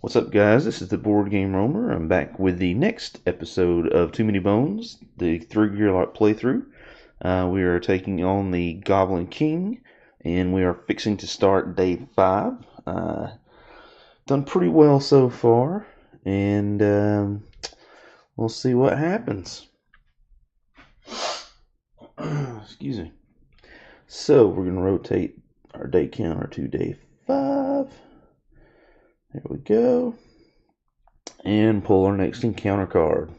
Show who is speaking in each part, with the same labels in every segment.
Speaker 1: What's up, guys? This is the Board Game Roamer. I'm back with the next episode of Too Many Bones, the 3 Gearloc playthrough. We are taking on the Goblin King, and we are fixing to start day 5. Done pretty well so far, and we'll see what happens. Excuse me. So, we're going to rotate our day counter to day 5. There we go. And pull our next encounter card.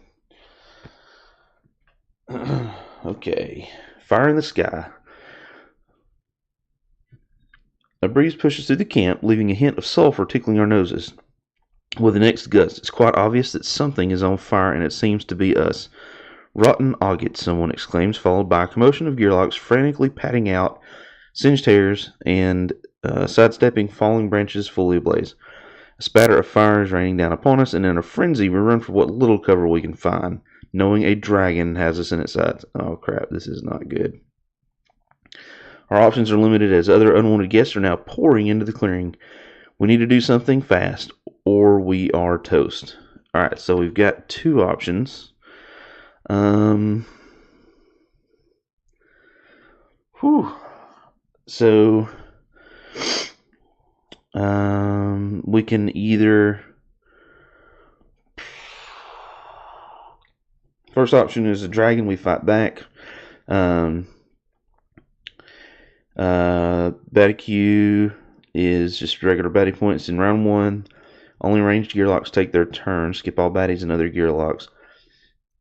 Speaker 1: Okay. Fire in the sky. A breeze pushes through the camp, leaving a hint of sulfur tickling our noses. With the next gust, it's quite obvious that something is on fire, and it seems to be us. Rotten agate, someone exclaims, followed by a commotion of Gearlocs frantically patting out singed hairs and sidestepping falling branches fully ablaze. A spatter of fire is raining down upon us, and in a frenzy we run for what little cover we can find, knowing a dragon has us in its sights. Oh crap, this is not good. Our options are limited as other unwanted guests are now pouring into the clearing. We need to do something fast, or we are toast. Alright, so we've got 2 options. So we can either... First option is a dragon, we fight back. Battlecue is just regular baddie points in round 1. Only ranged Gearlocs take their turn. Skip all baddies and other Gearlocs.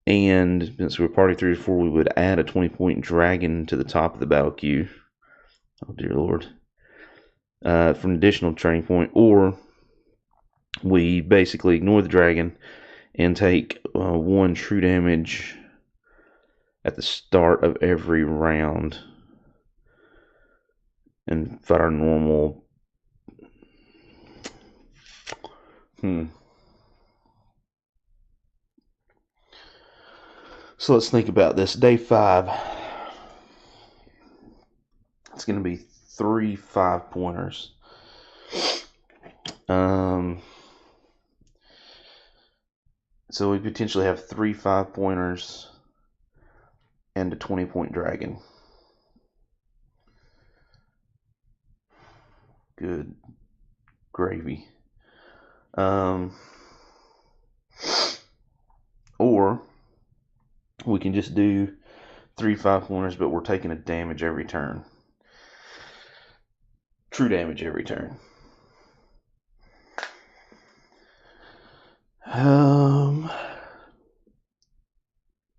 Speaker 1: And since we're party 3 to 4, we would add a 20-point dragon to the top of the battle queue. Oh dear lord. For an additional training point. Or we basically ignore the dragon and take 1 true damage at the start of every round and fight our normal. So let's think about this. Day 5. It's going to be 3 5-pointers. So we potentially have 3 5-pointers and a 20-point dragon. Good gravy. Or we can just do 3 5-pointers, but we're taking a damage every turn. True damage every turn.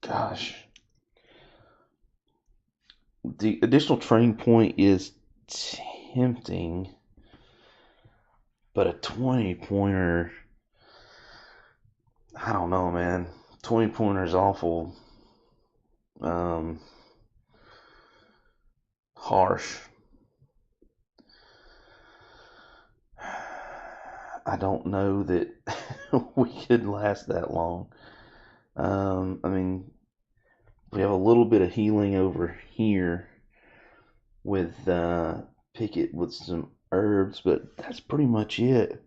Speaker 1: Gosh. The additional training point is tempting, but a 20-pointer, I don't know, man. 20-pointer is awful harsh. I don't know that we could last that long. I mean, we have a little bit of healing over here with Picket with some herbs, but that's pretty much it.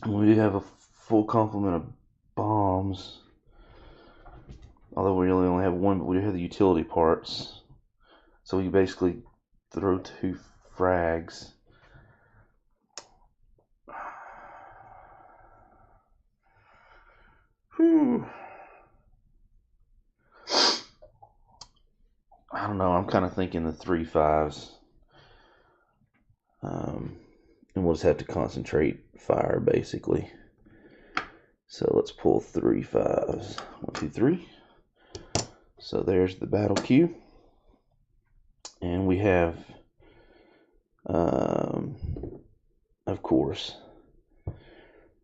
Speaker 1: We do have a full complement of bombs, although we really only have 1, but we do have the utility parts, so we basically throw 2 frags. Whew. I don't know, I'm kind of thinking the 3 5s. And we'll just have to concentrate fire, basically. So let's pull 3 5s. 1, 2, 3. So there's the battle queue. And we have, of course,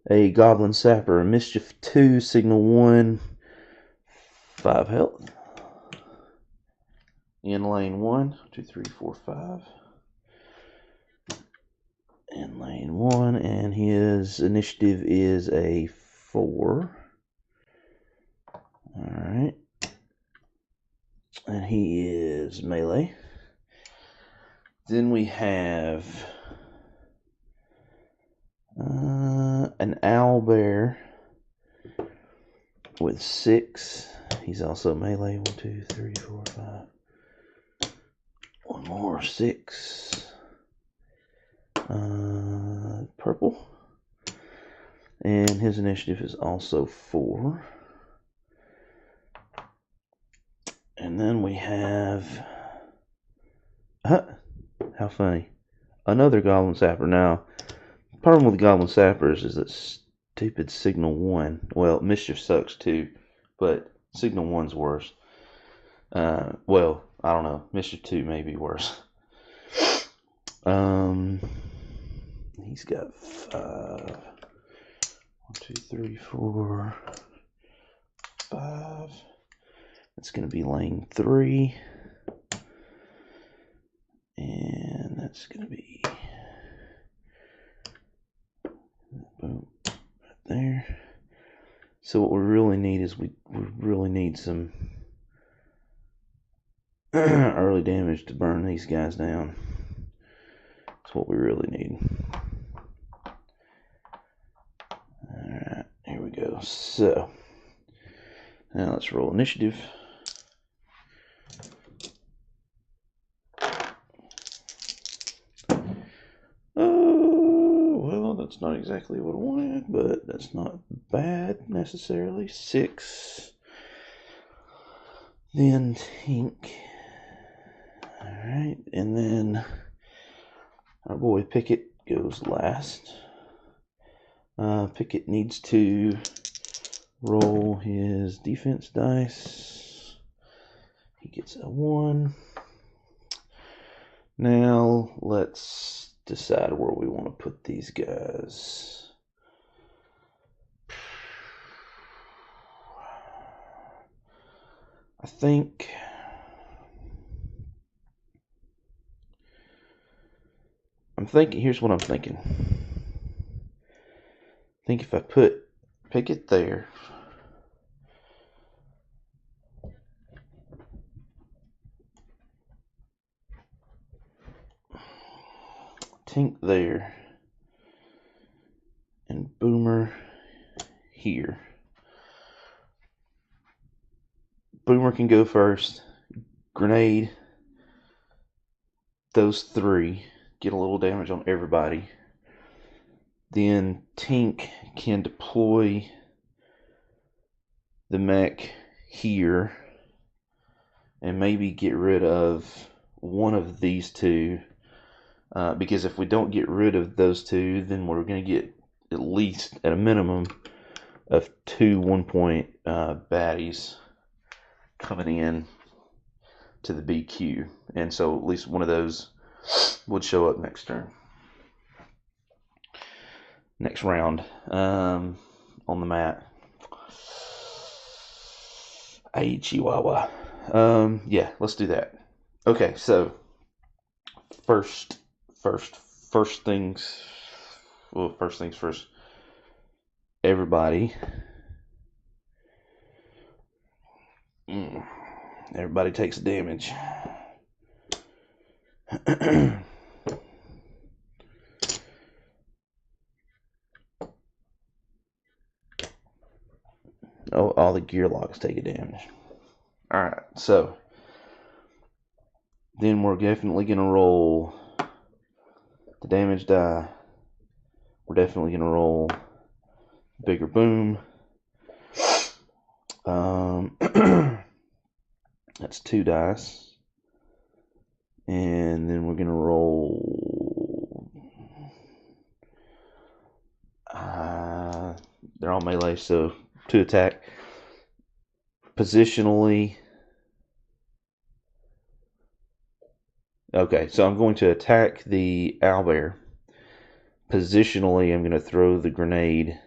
Speaker 1: a Goblin Sapper, a Mischief 2, Signal 1, 5 health. In lane 1, 2, 3, 4, 5. In lane 1, and his initiative is a 4. Alright. And he is melee. Then we have owlbear with 6. He's also melee. 1, 2, 3, 4, 5. One more, 6. Purple. And his initiative is also 4. And then we have... how funny. Another Goblin Sapper. Now, the problem with the Goblin Sappers is that stupid Signal 1. Well, Mischief sucks too, but Signal 1's worse. Well, I don't know. Mischief 2 may be worse. He's got 5. 1, 2, 3, 4, 5. That's going to be lane 3. And that's going to be boom, right there. So what we really need is we really need some early damage to burn these guys down. That's what we really need. Alright, here we go. So, now let's roll initiative. Oh, well, that's not exactly what I wanted, but that's not bad necessarily. 6. Then Tink. Alright, and then our boy Pickett goes last. Pickett needs to roll his defense dice. He gets a 1. Now let's decide where we want to put these guys. I think here's what I'm thinking. I think if I pick it there, Tink there, and Boomer here. Boomer can go first. Grenade. Those 3 get a little damage on everybody. Then Tink can deploy the mech here and maybe get rid of one of these 2. Because if we don't get rid of those 2, then we're going to get at least, at a minimum, of 2 1-point baddies coming in to the BQ. And so at least one of those would show up next turn. Next round on the mat. Ay, Chihuahua. Yeah, let's do that. Okay, so first things first. Everybody takes damage. Oh, all the Gearlocs take a damage. Alright, so then we're definitely going to roll the damage die. We're definitely going to roll bigger boom. That's 2 dice. And then we're going to roll... they're all melee, so 2 attack. Positionally... Okay, so I'm going to attack the owlbear. Positionally, I'm going to throw the grenade.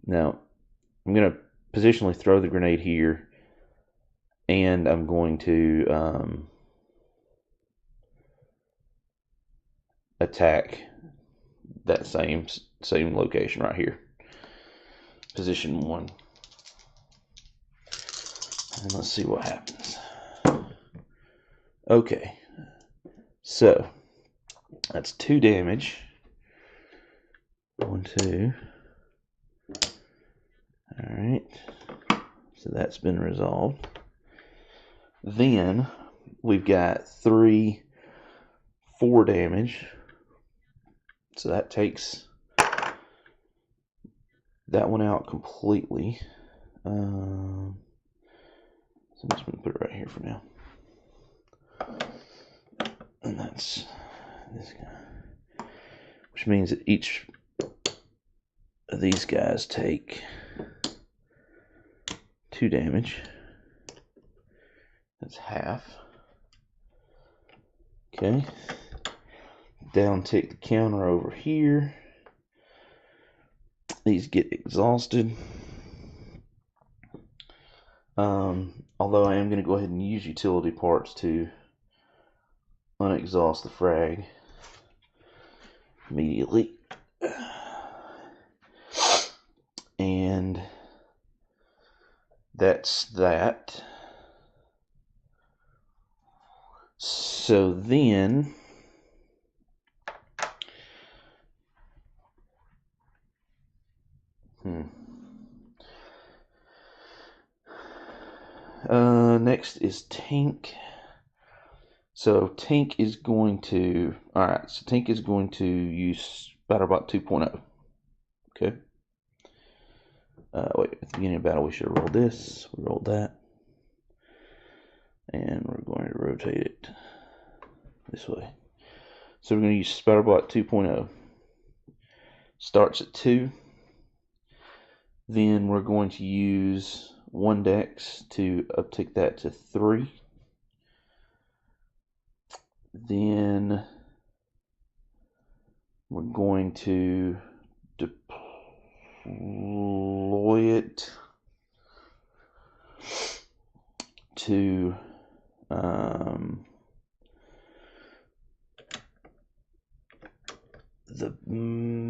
Speaker 1: Now, I'm going to positionally throw the grenade here, and I'm going to attack that same location right here. Position 1. And let's see what happens. Okay, so that's 2 damage. 1, 2. Alright. So that's been resolved. Then we've got 3, 4 damage. So that takes that one out completely. So I'm just going to put it right here for now. And that's this guy. Which means that each of these guys take 2 damage. That's half. Okay. Down tick the counter over here. These get exhausted. Although I am going to go ahead and use utility parts to unexhaust the frag immediately. And that's that. So then next is Tank. So Tank is going to, alright, so Tank is going to use BattleBot 2.0. Okay. Wait, at the beginning of battle we should have rolled this. We rolled that. And we're going to rotate it this way. So we're going to use SpatterBot 2.0. Starts at 2. Then we're going to use 1 dex to uptick that to 3. Then we're going to deploy it to the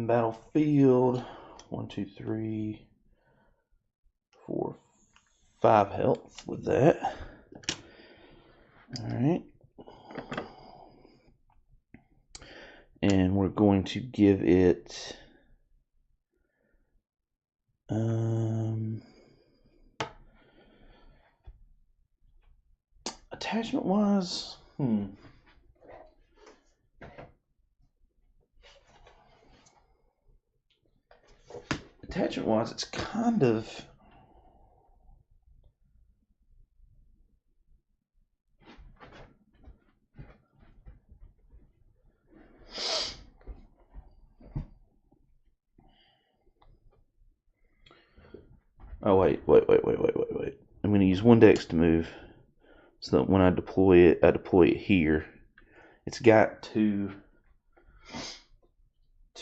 Speaker 1: battlefield. 1, 2, 3, 4, 5 health with that. Alright. And we're going to give it attachment wise, attachment wise, it's kind of oh wait. I'm going to use 1 dex to move, so that when I deploy it here. It's got two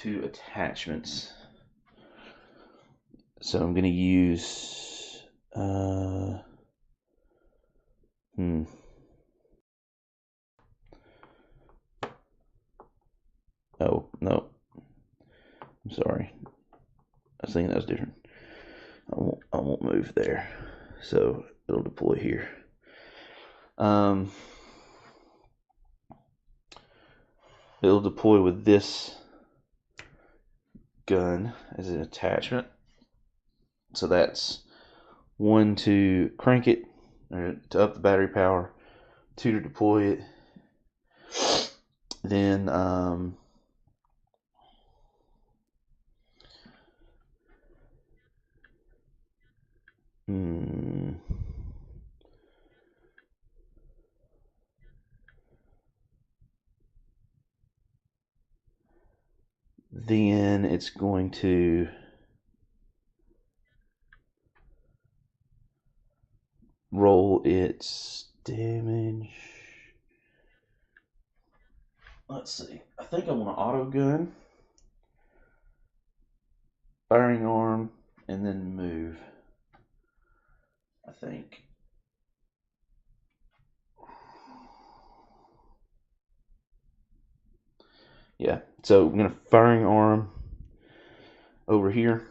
Speaker 1: attachments. So I'm going to use oh no, I'm sorry, I was thinking that was different. I won't move there, so it'll deploy here. It'll deploy with this gun as an attachment. So that's 1 to crank it, or to up the battery power, 2 to deploy it. Then then it's going to roll its damage. Let's see. I think I want an auto gun, firing arm, and then move. I think. Yeah. So I'm gonna firing arm over here.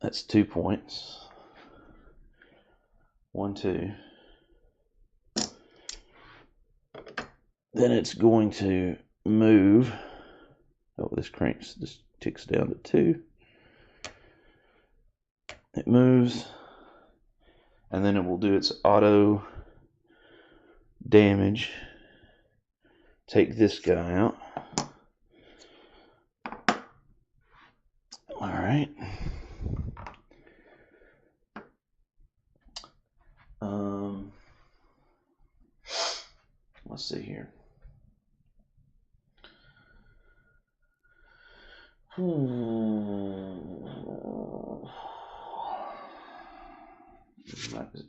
Speaker 1: That's 2 points. 1, 2. Then it's going to move. Oh, this ticks down to 2. It moves, and then it will do its auto damage. Take this guy out. All right. Let's see here. Can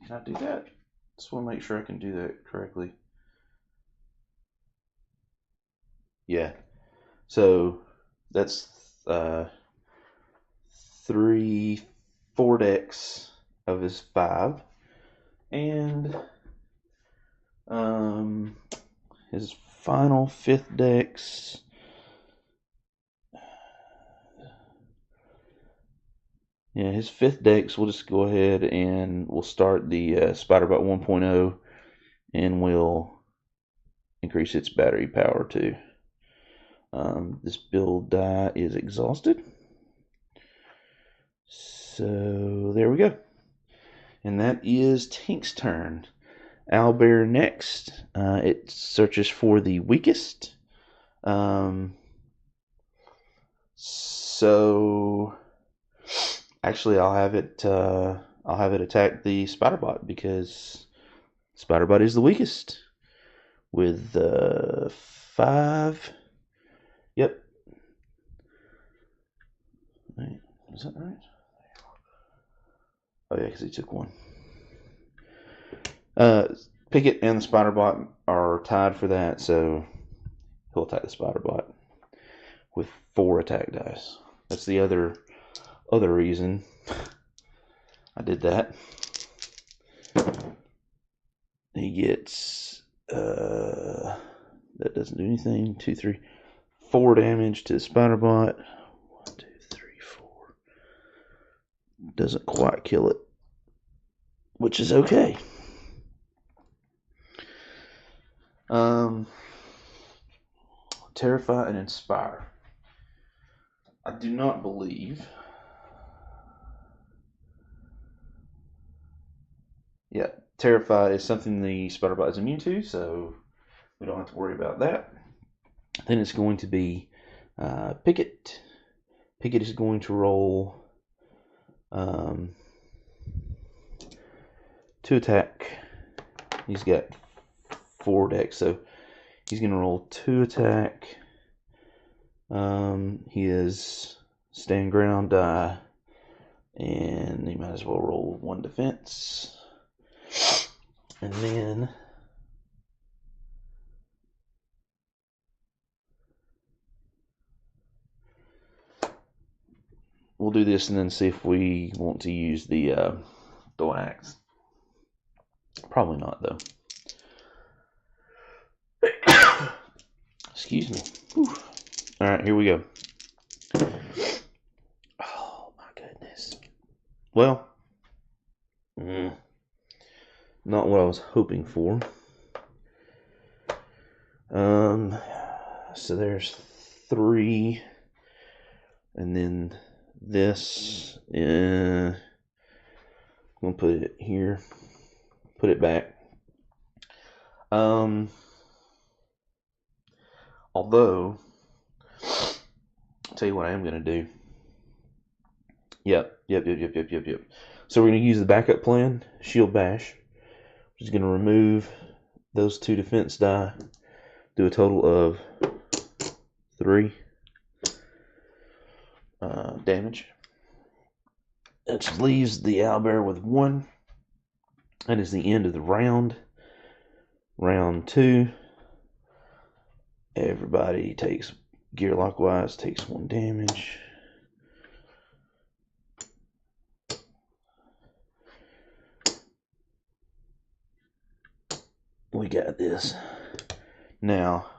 Speaker 1: I do that? Just want to make sure I can do that correctly. Yeah. So that's 4 decks of his 5, and his final 5th decks. Yeah, his 5th decks, we'll just go ahead and we'll start the Spiderbot 1.0, and we'll increase its battery power too. This build die is exhausted. So there we go. And that is Tink's turn. Owlbear next. It searches for the weakest. So actually, I'll have it attack the Spiderbot, because Spiderbot is the weakest with 5. Yep. Wait, is that right? Oh yeah, because he took 1. Picket and the Spiderbot are tied for that, so he'll attack the Spiderbot with 4 attack dice. That's the other reason I did that. He gets that doesn't do anything. 2, 3, 4 damage to the Spiderbot. 1, 2, 3, 4. Doesn't quite kill it, which is okay. Terrify and Inspire. I do not believe. Yeah, Terrify is something the Spiderbot is immune to, so we don't have to worry about that. Then it's going to be Picket. Picket is going to roll 2 attack. He's got 4 decks, so he's going to roll 2 attack. He is stand ground die, and he might as well roll 1 defense. And then we'll do this and then see if we want to use the wax. Probably not, though. Excuse me. Whew. All right, here we go. Oh my goodness. Well, not what I was hoping for. So there's 3, and then this. I'm gonna put it here. Put it back. Although, I'll tell you what I am gonna do. Yep. So we're gonna use the backup plan, Shield Bash, which is gonna remove those 2 defense die, do a total of 3 damage. That just leaves the owlbear with 1. That is the end of the round. Round 2. Everybody takes, Gearloc wise, takes 1 damage. We got this. Now,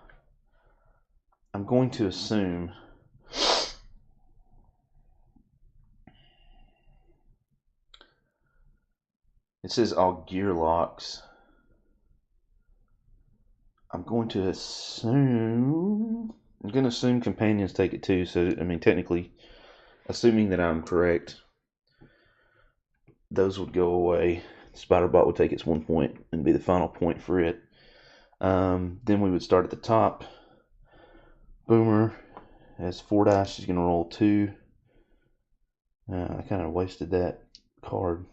Speaker 1: I'm going to assume it says all Gearlocs. I'm going to assume companions take it too. So I mean, technically, assuming that I'm correct, those would go away. Spiderbot would take its 1 point and be the final point for it. Then we would start at the top. Boomer has 4 dice. She's going to roll 2. I kind of wasted that card.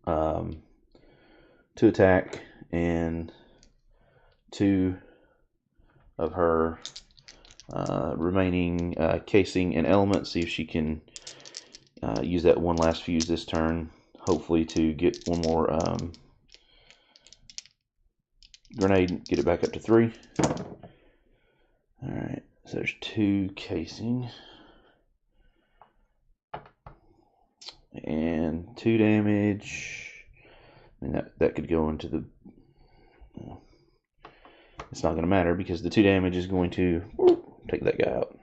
Speaker 1: 2 attack and 2 of her remaining casing and element. See if she can use that one last fuse this turn. Hopefully to get one more grenade, get it back up to 3. Alright, so there's 2 casing. And 2 damage. I mean, that could go into the... It's not going to matter because the 2 damage is going to take that guy out.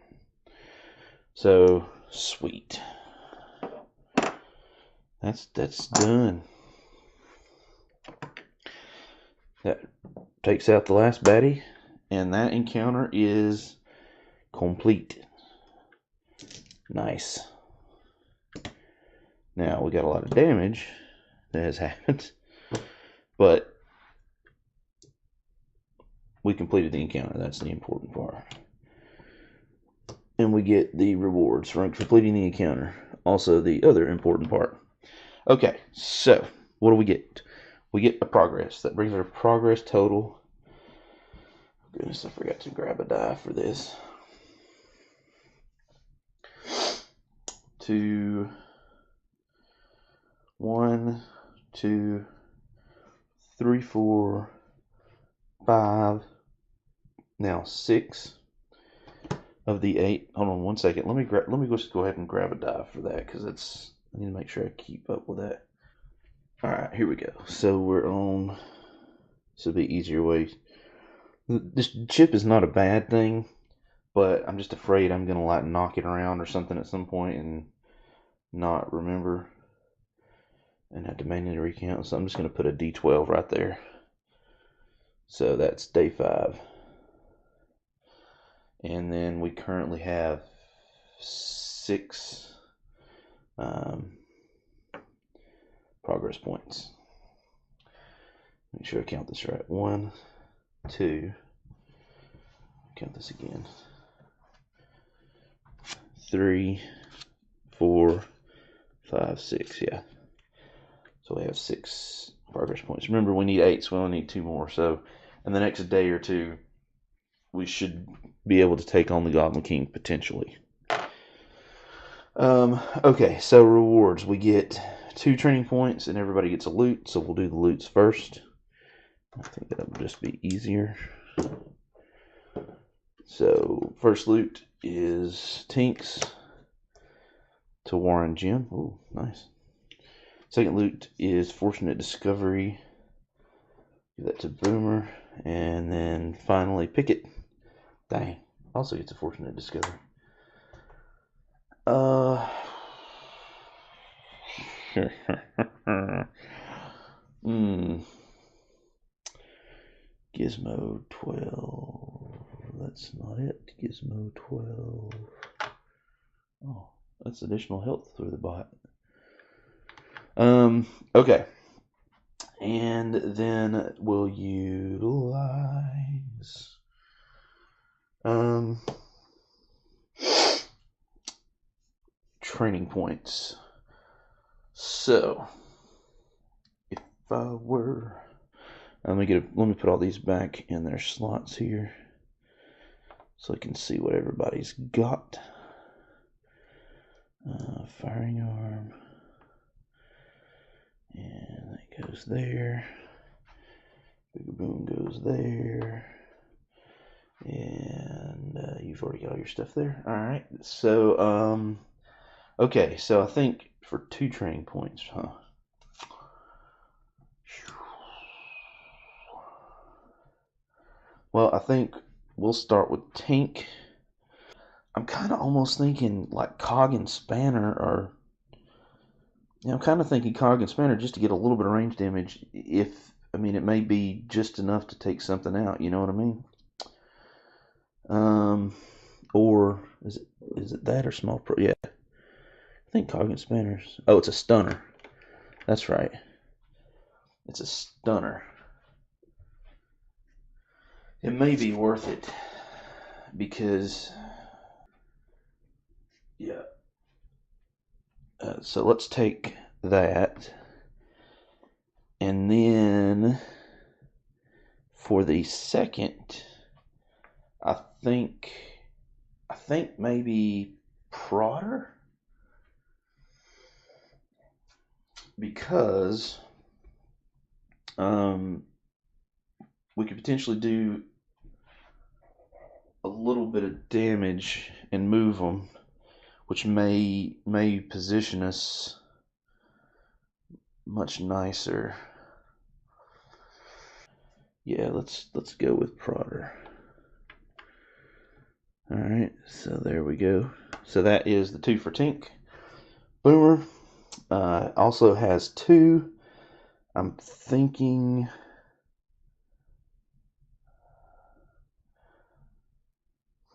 Speaker 1: So, sweet. That's done. That takes out the last baddie, and that encounter is complete. Nice. Now, we got a lot of damage that has happened, but we completed the encounter. That's the important part. And we get the rewards for completing the encounter. Also, the other important part. Okay, so what do we get? We get a progress. That brings our progress total. Goodness, I forgot to grab a die for this. To 1, 2, 3, 4, 5. Now 6 of the 8. Hold on 1 second. Let me just go ahead and grab a die for that because I need to make sure I keep up with that. All right, here we go. So we're on. This will be an easier way. This chip is not a bad thing, but I'm just afraid I'm gonna like knock it around or something at some point and not remember and have to manually recount. So I'm just gonna put a D12 right there. So that's day 5. And then we currently have 6 progress points. Make sure I count this right. 1, 2. Count this again. 3, 4, 5, 6. Yeah. So we have 6 progress points. Remember, we need 8, so we only need 2 more. So in the next day or 2, we should be able to take on the Goblin King potentially. Okay, so rewards. We get 2 training points and everybody gets a loot, so we'll do the loots first. I think that'll just be easier. So, first loot is Tinks to Warren Jim. Ooh, nice. Second loot is Fortunate Discovery. Give that to Boomer. And then finally Pickett. Dang. Also gets a Fortunate Discovery. Gizmo 12. That's not it. Gizmo 12. Oh, that's additional health through the bot. Okay. And then we'll utilize training points. So if I were, let me put all these back in their slots here so I can see what everybody's got. Firing arm, and that goes there. Big Boom goes there, and you've already got all your stuff there. All right. So okay. So I think for 2 training points, huh? Well, I think we'll start with Tank. I'm kind of almost thinking like Cog and Spanner are. I'm kind of thinking Cog and Spanner just to get a little bit of range damage if I mean, it may be just enough to take something out. You know what I mean? Or is it that or small pro? Yeah, I think Coggin Spanners. Oh, it's a stunner. That's right. It's a stunner. It may be worth it because, yeah. So let's take that, and then for the second, I think maybe Prodder, because we could potentially do a little bit of damage and move them, which may position us much nicer. Yeah, let's go with Prodder. All right, so there we go. So that is the 2 for Tink. Boomer also has 2. I'm thinking.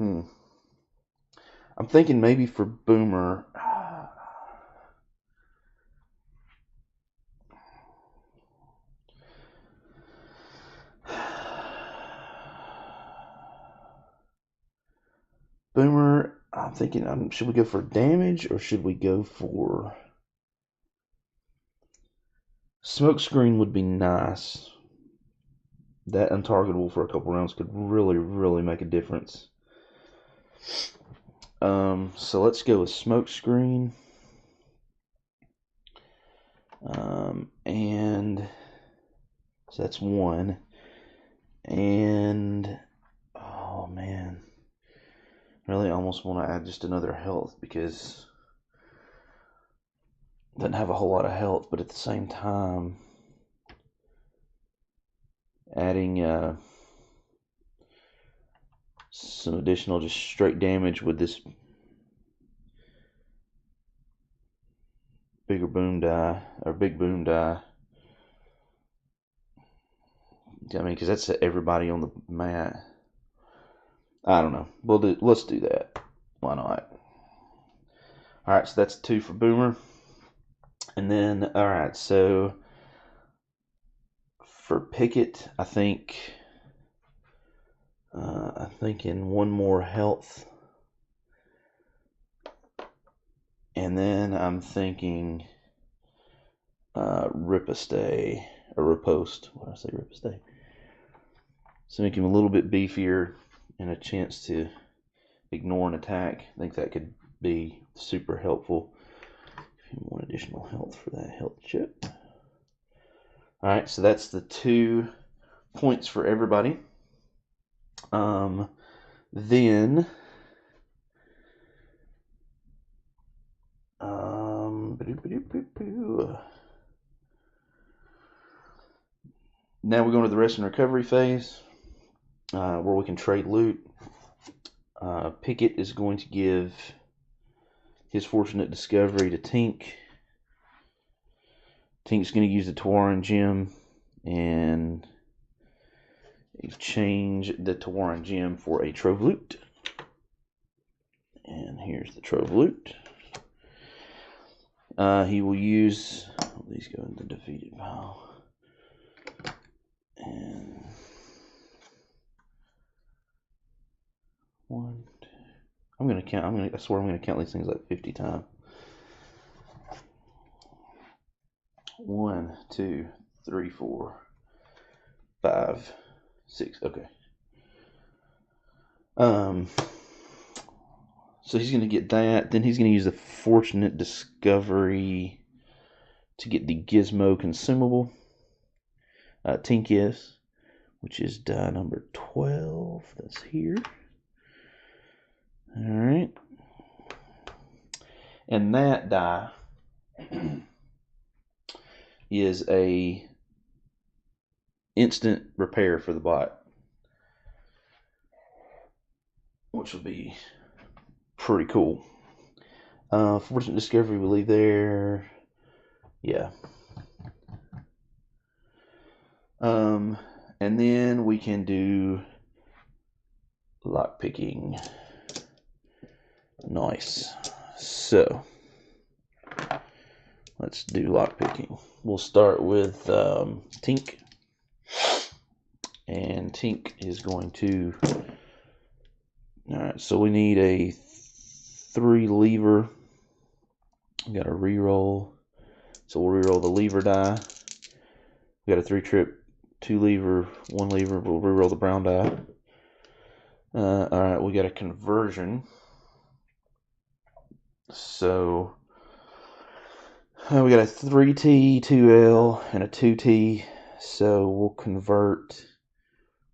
Speaker 1: I'm thinking maybe for Boomer. Boomer, I'm thinking, should we go for damage or should we go for smokescreen? Would be nice. That untargetable for a couple rounds could really, really make a difference. So let's go with smokescreen. And so that's 1. And oh man, I really almost want to add just another health because it doesn't have a whole lot of health, but at the same time, adding some additional just straight damage with this bigger boom die or big boom die. I mean, because that's everybody on the mat. I don't know. Let's do that. Why not? All right, so that's 2 for Boomer. And then, all right, so for Pickett, I think I'm thinking 1 more health. And then I'm thinking Ripostay, or Riposte. What did I say, Ripostay? So make him a little bit beefier and a chance to ignore an attack. I think that could be super helpful. If you want additional health for that health chip. Alright, so that's the 2 points for everybody. Then now we're going to the rest and recovery phase, where we can trade loot. Pickett is going to give his fortunate discovery to Tink. Tink's going to use the Tawaran gem and exchange the Tawaran gem for a trove loot. And here's the trove loot. He will use. These go in the defeated pile. And 1, 2. I'm gonna count. I swear I'm gonna count these things like 50 times. 1, 2, 3, 4, 5, 6. Okay. So he's gonna get that. Then he's gonna use the fortunate discovery to get the gizmo consumable. Tink is, which is die number 12. That's here. All right. And that die is a instant repair for the bot, which will be pretty cool. Fortunate discovery we leave there. Yeah. And then we can do lock picking. Nice. So let's do lock picking. We'll start with Tink. And Tink is going to... Alright, so we need a 3 lever. We got a reroll. So we'll reroll the lever die. We got a 3 trip, 2 lever, 1 lever. We'll reroll the brown die. Alright, we got a conversion. So we got a 3T, 2L, and a 2T. So we'll convert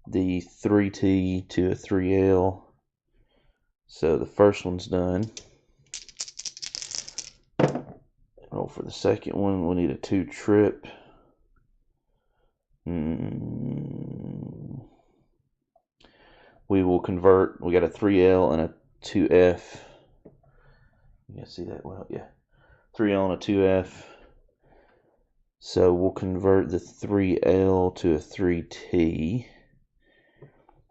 Speaker 1: the 3T to a 3L. So the first one's done. Roll for the second one. We'll need a 2 trip. We will convert. We got a 3L and a 2F. You can see that well, yeah. 3L and a 2F. So we'll convert the 3L to a 3T.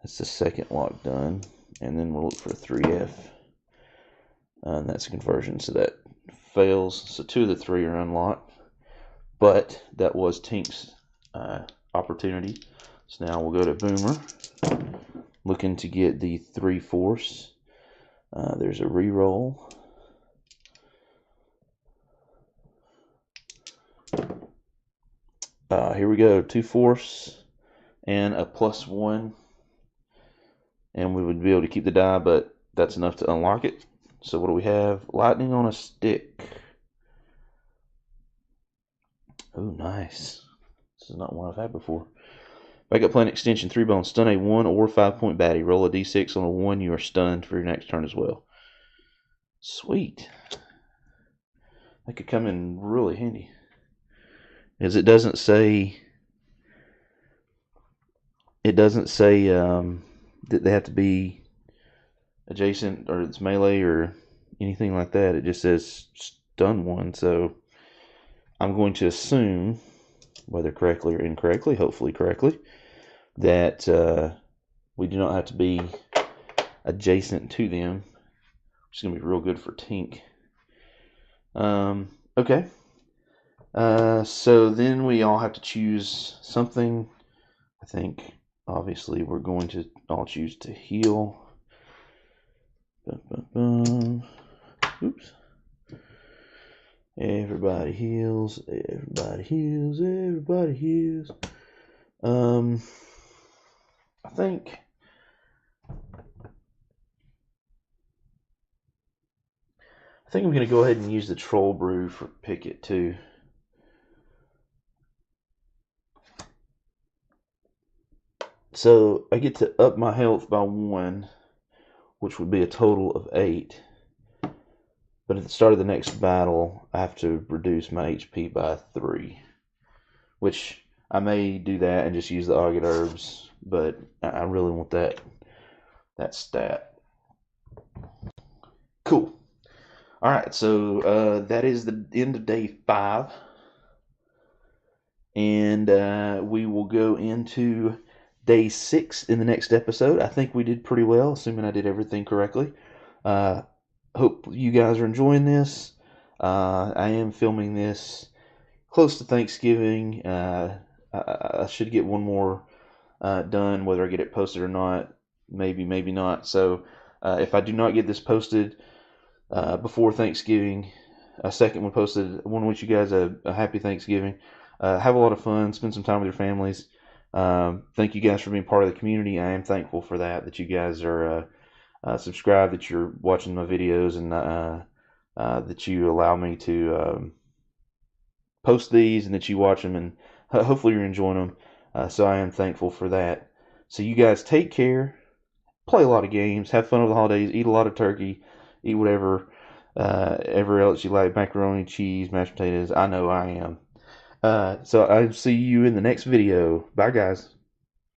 Speaker 1: That's the second lock done. And then we'll look for a 3F. And that's a conversion, so that fails. So 2 of the 3 are unlocked. But that was Tink's opportunity. So now we'll go to Boomer. Looking to get the 3 force. There's a reroll. Here we go. 2 force and a +1. And we would be able to keep the die, but that's enough to unlock it. So what do we have? Lightning on a stick. Oh, nice. This is not one I've had before. Backup plan extension, 3 bone. Stun a 1 or 5-point baddie. Roll a d6 on a 1. You are stunned for your next turn as well. Sweet. That could come in really handy. As it doesn't say that they have to be adjacent or it's melee or anything like that. It just says stun 1. So I'm going to assume, whether correctly or incorrectly, hopefully correctly, that we do not have to be adjacent to them, which is going to be real good for Tink. Okay. So then we all have to choose something. I think, obviously, we're going to all choose to heal. Oops. Everybody heals. Everybody heals. Everybody heals. I think I'm going to go ahead and use the Troll Brew for Picket too. So I get to up my health by 1, which would be a total of 8. But at the start of the next battle, I have to reduce my HP by 3. Which I may do that and just use the August Herbs, but I really want that stat. Cool. Alright, so that is the end of day 5. And we will go into day 6 in the next episode. I think we did pretty well, assuming I did everything correctly. Hope you guys are enjoying this. I am filming this close to Thanksgiving. I should get one more done, whether I get it posted or not. Maybe not. So if I do not get this posted before Thanksgiving, a second one posted, I want to wish you guys a happy Thanksgiving. Have a lot of fun. Spend some time with your families. Thank you guys for being part of the community. I am thankful for that you guys are subscribed, that you're watching my videos, and that you allow me to post these, and that you watch them, and hopefully you're enjoying them. So I am thankful for that. So you guys take care, play a lot of games, have fun over the holidays, eat a lot of turkey, eat whatever ever else you like, macaroni, cheese, mashed potatoes. I know I am. So I'll see you in the next video. Bye, guys.